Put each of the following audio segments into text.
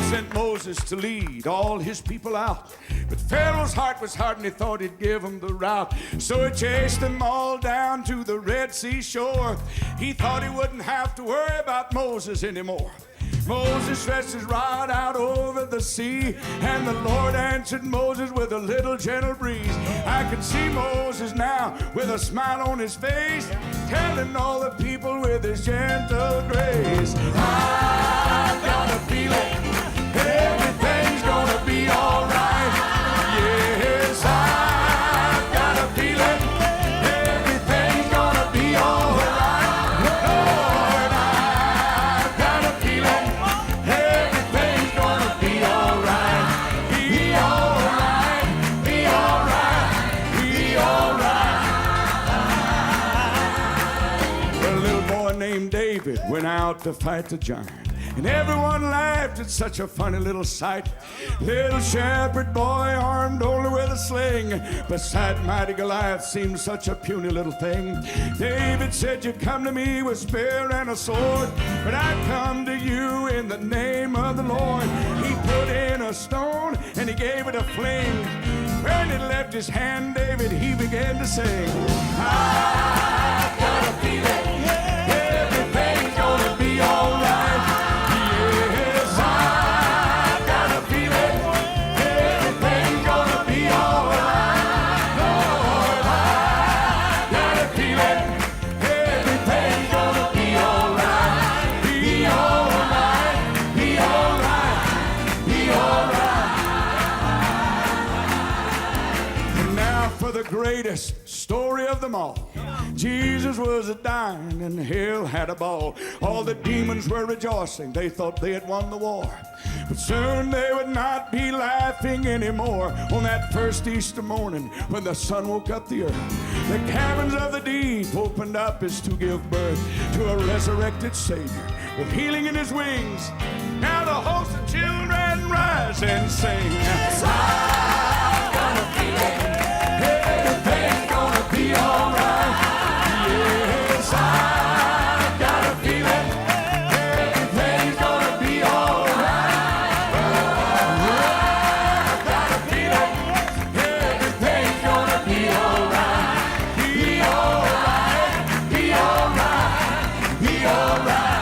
sent Moses to lead all his people out. But Pharaoh's heart was hard and he thought he'd give them the route. So he chased them all down to the Red Sea shore. He thought he wouldn't have to worry about Moses anymore. Moses stretched his rod out over the sea, and the Lord answered Moses with a little gentle breeze. I can see Moses now with a smile on his face, telling all the people with his gentle grace, I've got a feeling everything's gonna be all right. Yes, I've got a feeling everything's gonna be all right. Lord, I've got a feeling everything's gonna be all right. Be all right, be all right, be all right. A little boy named David went out to fight the giant, and everyone laughed at such a funny little sight. Little shepherd boy armed only with a sling, beside mighty Goliath seemed such a puny little thing. David said, you come to me with spear and a sword, but I come to you in the name of the Lord. He put in a stone and he gave it a fling. When it left his hand, David, he began to sing, I've got a feeling everything's gonna be all right. Greatest story of them all. Jesus was a-dying and hell had a ball. All the demons were rejoicing. They thought they had won the war. But soon they would not be laughing anymore. On that first Easter morning when the sun woke up the earth, the caverns of the deep opened up as to give birth to a resurrected Savior with healing in his wings. Now the host of children rise and sing. Yes, I've got a feeling everything's gonna be all right. Yes, I've got a feeling everything's gonna be all right. I've got a feeling everything's gonna be all right. Be all right, be all right, be all right.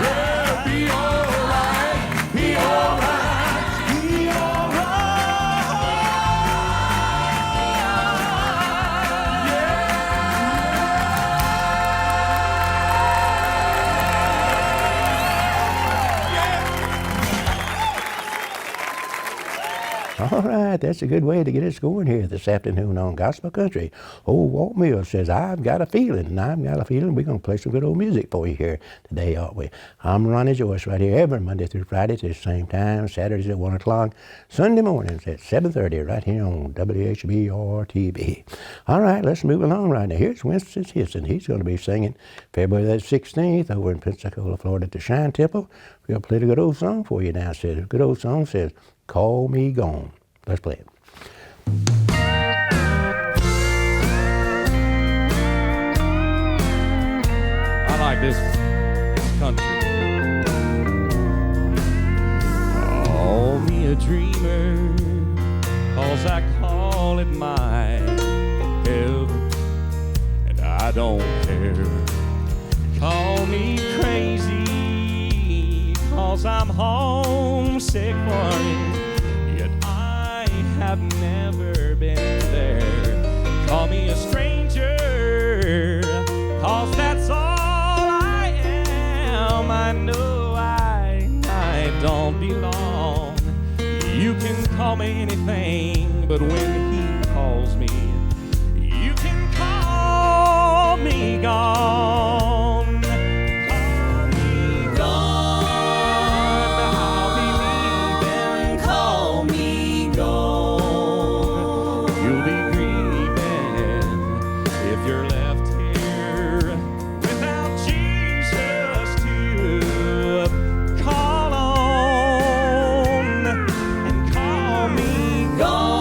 Yeah, be all right, be all right, be all right. All right, that's a good way to get us going here this afternoon on Gospel Country. Old Walt Mills says, I've got a feeling, and I've got a feeling we're going to play some good old music for you here today, aren't we? I'm Ronnie Joyce right here every Monday through Friday at the same time, Saturdays at 1 o'clock, Sunday mornings at 7:30 right here on WHBR-TV. All right, let's move along right now. Here's Winston Hitson. He's going to be singing February the 16th over in Pensacola, Florida at the Shrine Temple. We're going to play a good old song for you now. A good old song says, Call Me Gone. Let's play it. I like this country. Call me a dreamer, 'cause I call it my heaven, and I don't care. Call me crazy, 'cause I'm homesick for you, yet I have never been there. Call me a stranger, 'cause that's all I am. I know I don't belong. You can call me anything, but when he calls me, you can call me gone. Gone.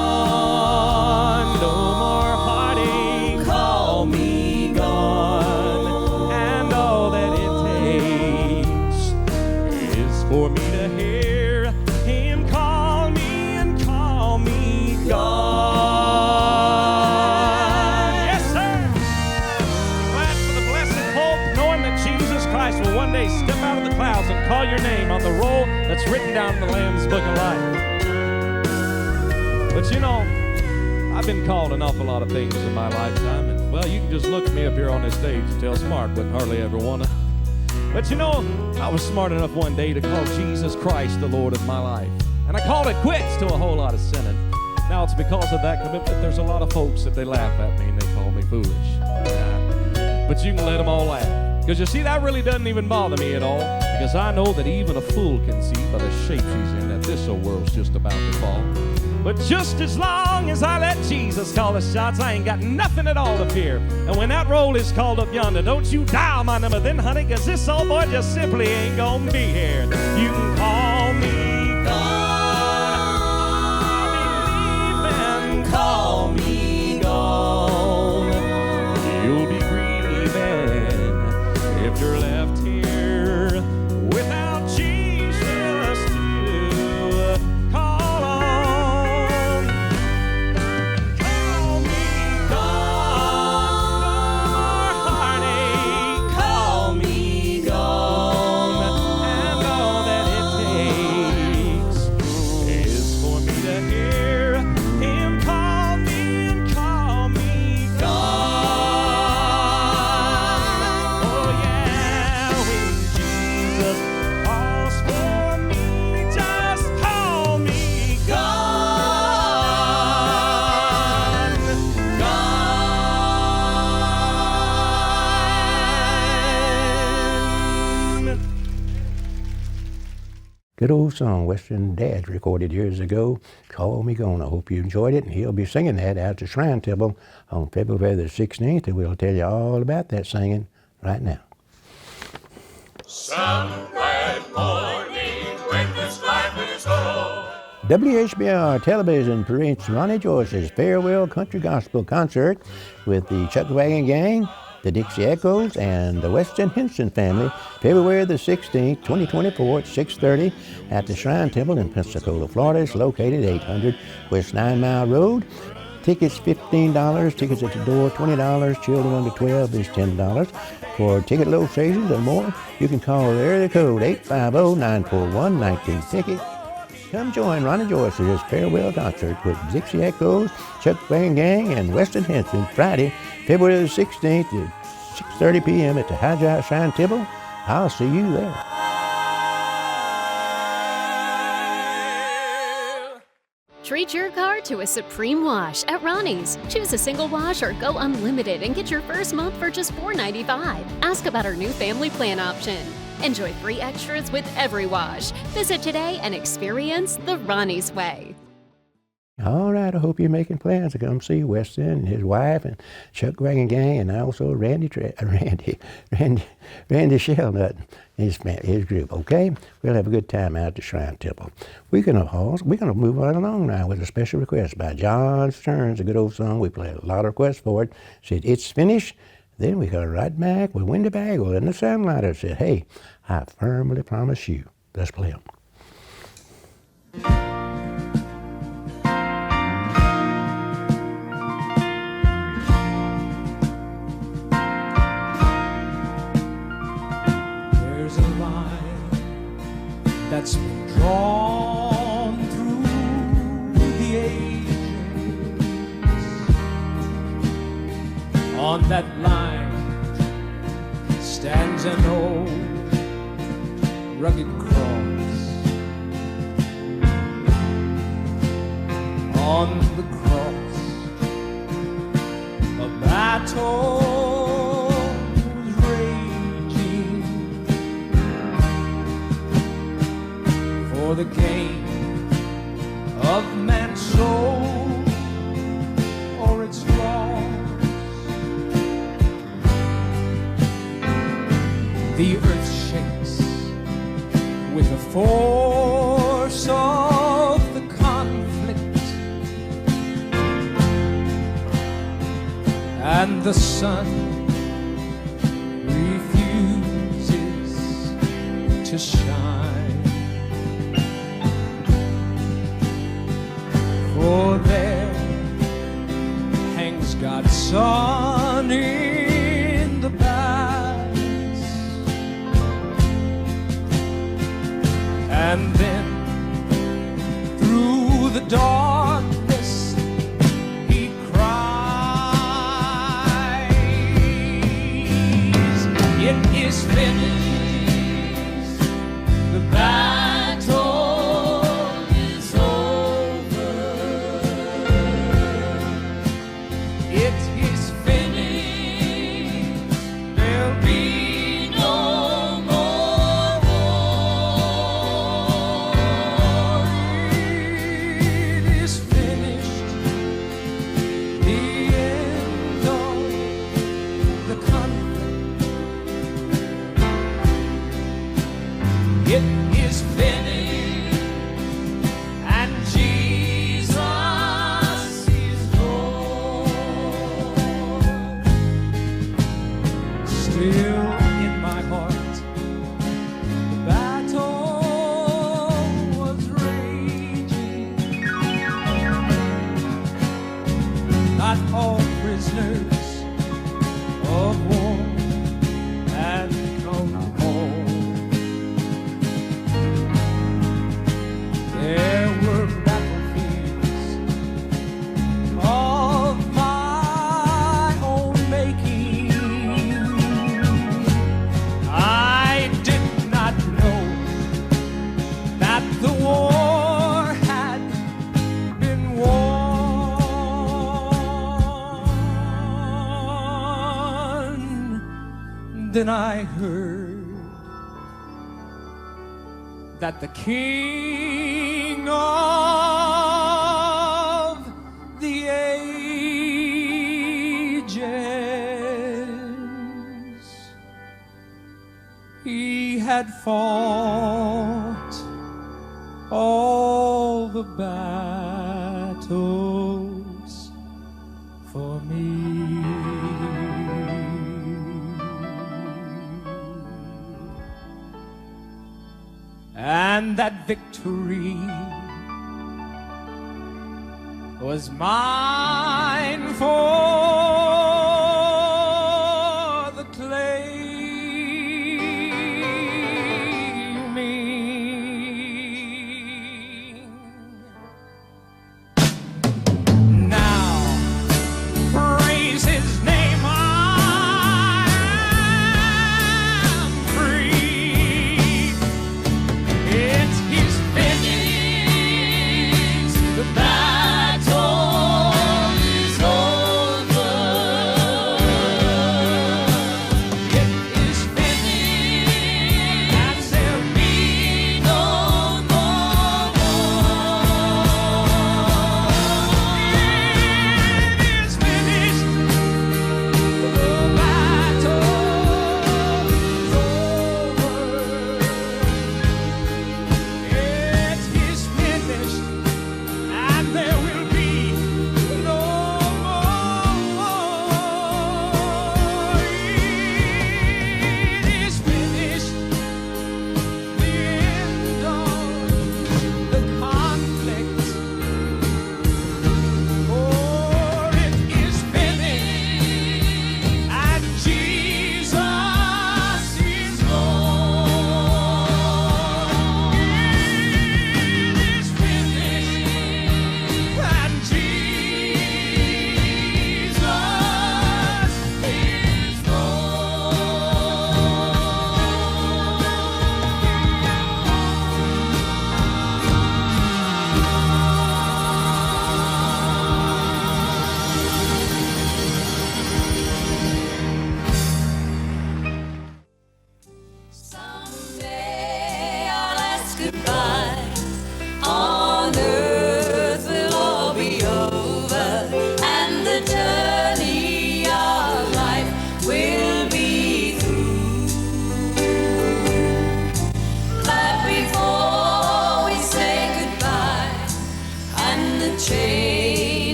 for me to hear him call me and call me God. Yes, sir. Glad for the blessed hope, knowing that Jesus Christ will one day step out of the clouds and call your name on the roll that's written down in the Lamb's Book of Life. But you know, I've been called an awful lot of things in my lifetime, and well, you can just look at me up here on this stage and tell smart wouldn't hardly ever want to. But you know, I was smart enough one day to call Jesus Christ the Lord of my life. And I called it quits to a whole lot of sinning. Now it's because of that commitment there's a lot of folks that they laugh at me and they call me foolish. Yeah. But you can let them all laugh. Because you see, that really doesn't even bother me at all. Because I know that even a fool can see by the shape she's in that this old world's just about to fall. But just as long as I let Jesus call the shots, I ain't got nothing at all to fear. And when that roll is called up yonder, don't you dial my number then, honey, because this old boy just simply ain't gonna be here. You can call me God, I believe, and call me gone. You'll be grieving if you're left here without Jesus to call on. Call me gone, heartache, call me gone, and all that it takes is for me to hear him call me and call me gone. Oh yeah, when Jesus calls for me, just call me gone, gone. Good old song Western Dads recorded years ago, Call Me Gone. I hope you enjoyed it, and he'll be singing that out at the Shrine Temple on February the 16th, and we'll tell you all about that singing right now. Some glad morning when this life is o'er. WHBR Television presents Ronnie Joyce's Farewell Country Gospel Concert with the Chuck Wagon Gang, the Dixie Echoes, and the Weston Henson family, February the 16th, 2024 at 6:30 at the Shrine Temple in Pensacola, Florida. It's located 800 West 9 Mile Road. Tickets $15, tickets at the door $20, children under 12 is $10. For ticket locations and more, you can call the area code 850-941-19-TICKET. Come join Ronnie Joyce's farewell concert with Dixie Echoes, Chuck Wagon Gang, and Weston Henson Friday, February the 16th at 6:30 p.m. at the High Drive Shrine Temple. I'll see you there. Treat your car to a supreme wash at Ronnie's. Choose a single wash or go unlimited and get your first month for just $4.95. Ask about our new family plan option. Enjoy free extras with every wash. Visit today and experience the Ronnie's way. All right, I hope you're making plans to come see Weston and his wife and Chuck Wagon Gang, and also Randy Shellnut and his group. Okay, we'll have a good time out at the Shrine Temple. We're gonna move right along now with a special request by John Stearns, a good old song. We played a lot of requests for it. Said it's finished. Then we got right back with Wendy Bagwell and the Soundlighter. Said, hey, I firmly promise you. Let's play them. There's a line that's been drawn through the ages. On that line stands an old rugged cross. On the cross, a battle was raging for the gain of man's soul or its loss. The earth shakes with the force of the conflict, and the sun refuses to shine. And then through the darkness he cries, it is finished, the battle is over, it is finished, there'll be no more war. It is finished, the end of the conflict. It is finished, and Jesus is Lord. Still in my heart, the battle was raging. Not all prisoners of war had come home. There were battlefields of my own making. I did not know that the war had been won. Then I heard that the King of the ages, he had fought all the battles for me. And that victory was mine for the claiming. Now, praise his name, I am free. It is finished, the battle is over.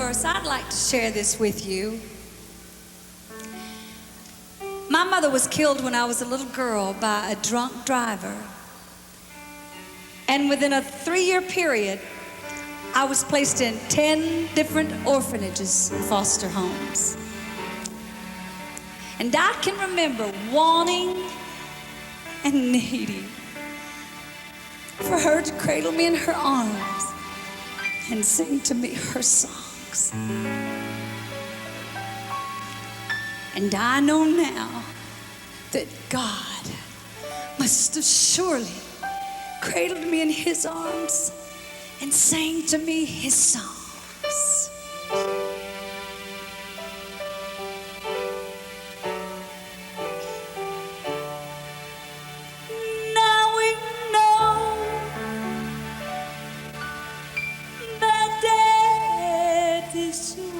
verse, I'd like to share this with you. My mother was killed when I was a little girl by a drunk driver. And within a 3-year period, I was placed in 10 different orphanages and foster homes. And I can remember wanting and needing for her to cradle me in her arms and sing to me her songs. And I know now that God must have surely cradled me in his arms and sang to me his songs. Now we know that death is sure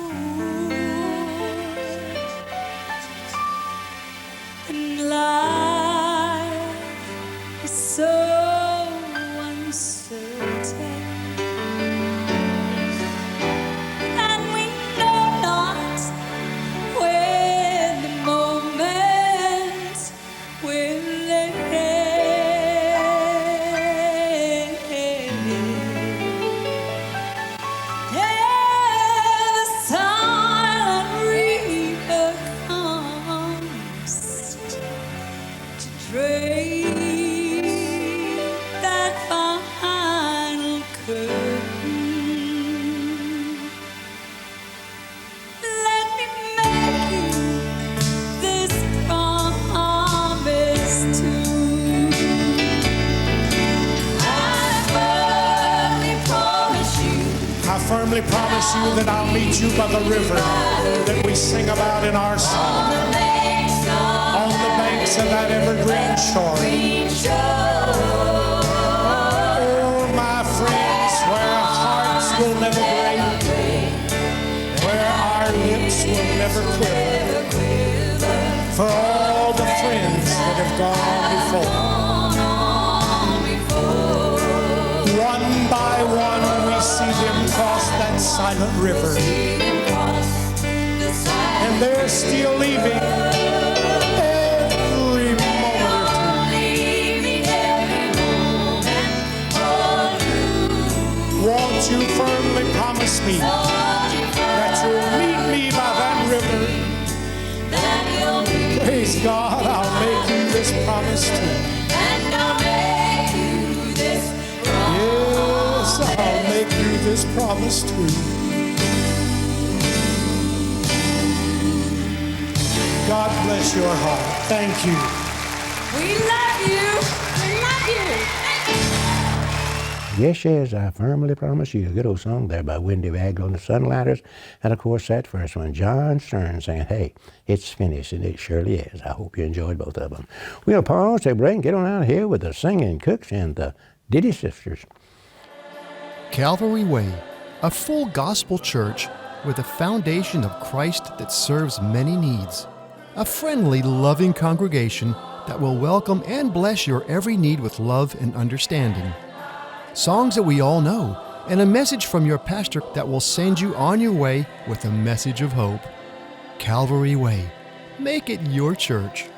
and life is so uncertain, and we know not when the moment will end. The silent reaper comes to drape that final curtain. Let me make you this promise too. I firmly promise you that I'll meet you by the river that we sing about in our song, on the banks of that evergreen shore. Oh, my friends, where our hearts will never break, where our lips will never quiver, for all the friends that have gone before. One by one we see them cross that silent river, and they're still leaving every moment or two. Won't you firmly promise me that you'll meet me by that river? Praise God, I'll make you this promise too. Yes, I'll make you this promise too. God bless your heart. Thank you. We love you. We love you. Yes, yes, I firmly promise you. A good old song there by Wendy Ragland and the Sunlighters. And of course, that first one, John Stern saying, hey, it's finished, and it surely is. I hope you enjoyed both of them. We'll pause, take a break, and get on out of here with the Singing Cooks and the Diddy Sisters. Calvary Way, a full gospel church with a foundation of Christ that serves many needs. A friendly, loving congregation that will welcome and bless your every need with love and understanding. Songs that we all know, and a message from your pastor that will send you on your way with a message of hope. Calvary Way. Make it your church.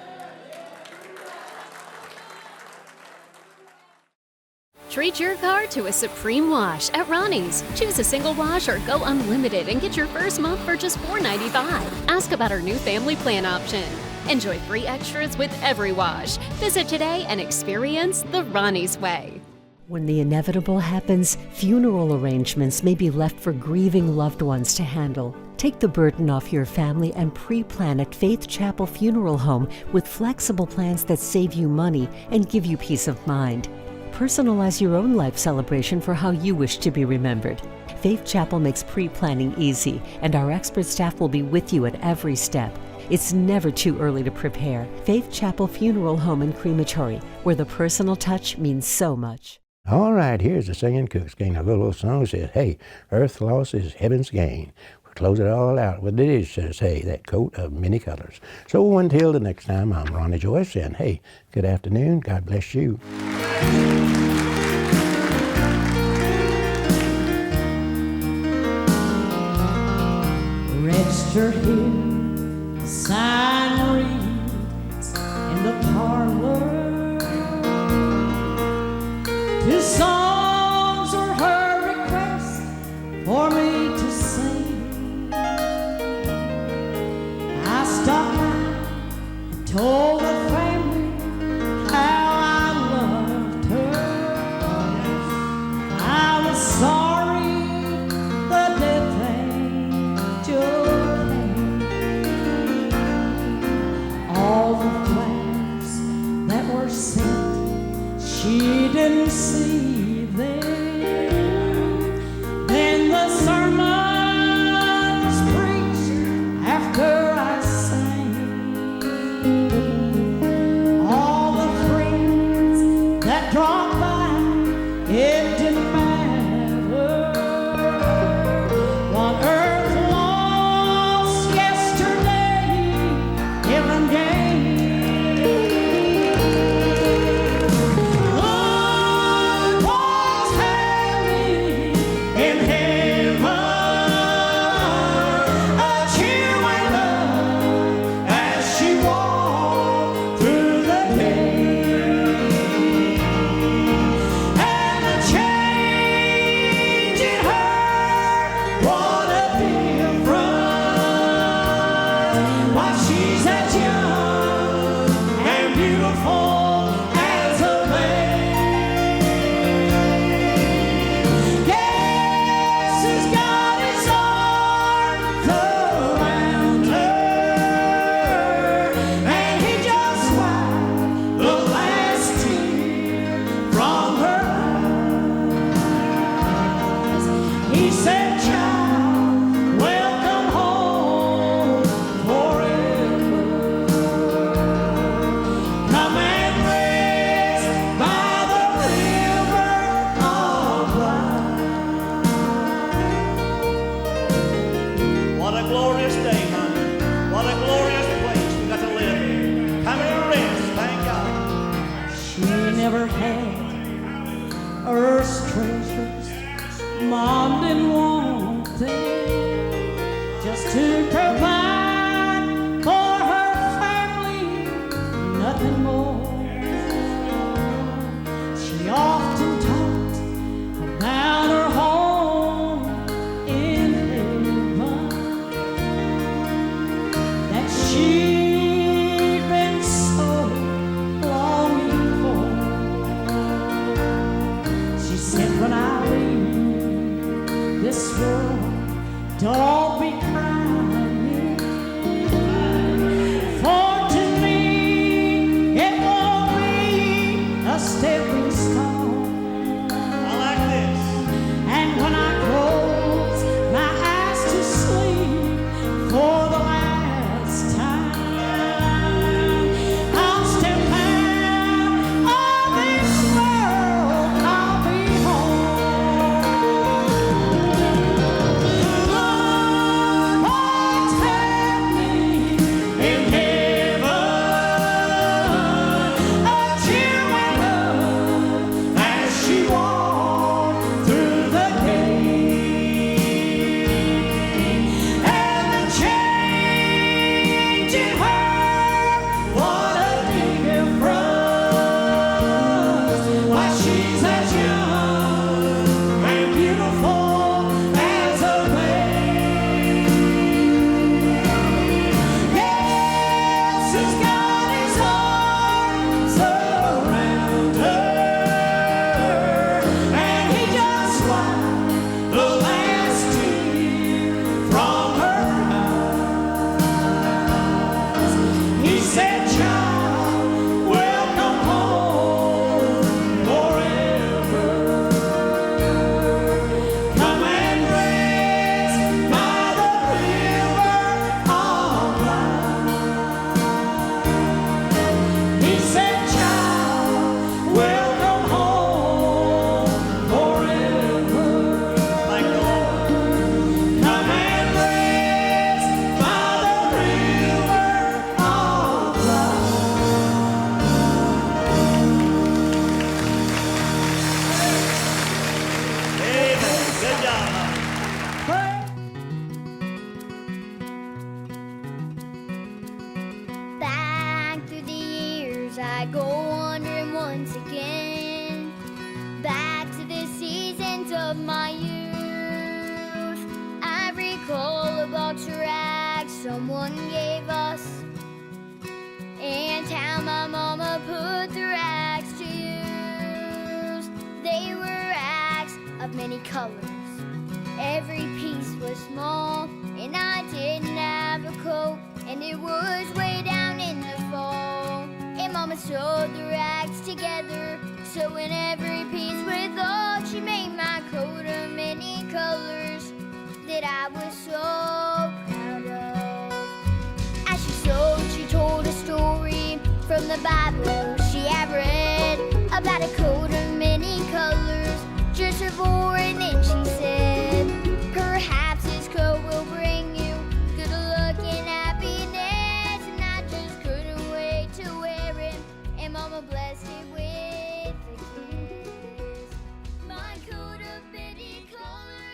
Treat your car to a supreme wash at Ronnie's. Choose a single wash or go unlimited and get your first month for just $4.95. Ask about our new family plan option. Enjoy free extras with every wash. Visit today and experience the Ronnie's way. When the inevitable happens, funeral arrangements may be left for grieving loved ones to handle. Take the burden off your family and pre-plan at Faith Chapel Funeral Home with flexible plans that save you money and give you peace of mind. Personalize your own life celebration for how you wish to be remembered. Faith Chapel makes pre-planning easy, and our expert staff will be with you at every step. It's never too early to prepare. Faith Chapel Funeral Home and Crematory, where the personal touch means so much. All right, here's the Singing Cooks getting a little song that says, hey, earth's loss is heaven's gain. We'll close it all out with this says, hey, that coat of many colors. So until the next time, I'm Ronnie Joyce, and hey, good afternoon. God bless you. Esther here, a sign reads in the parlor. Two songs are her request for me to sing. I stopped by and told the family how I loved her. I was sorry the death angel came. All the flowers that were sent, she didn't see them. Then the sermon was preached after I sang. All the friends that dropped by, it didn't matter. What earth lost yesterday, heaven gained. Good was happening in heaven. A cheer went up as she walked through the gate. And the change in her, what a difference. Why, she's as young and beautiful as a maid. Yes, he's got his arms around her, and he just wiped the last tear from her eyes. He said, "Child, welcome home forever. Come and rest by the river of life." What a glorious day, honey. What a glorious place we got to live in. Come and rest, thank God. She never had earth's treasures. Mom didn't want them, just to provide for her family, nothing more. She often talked about her home in heaven, that she'd been so longing for. She said, "When I leave this world, don't be crying, for to me it won't be a stepping stone." I like this. And when I close my eyes to sleep for the last time, I'll step out of this world, I'll be home. someone gave us, and how my mama put the rags to use. They were rags of many colors. Every piece was small, and I didn't have a coat, and it was way down in the fall. And Mama sewed the rags together, sewing every piece with all. She made my coat of many colors that I was so proud of. As she sewed, she told a story from the Bible.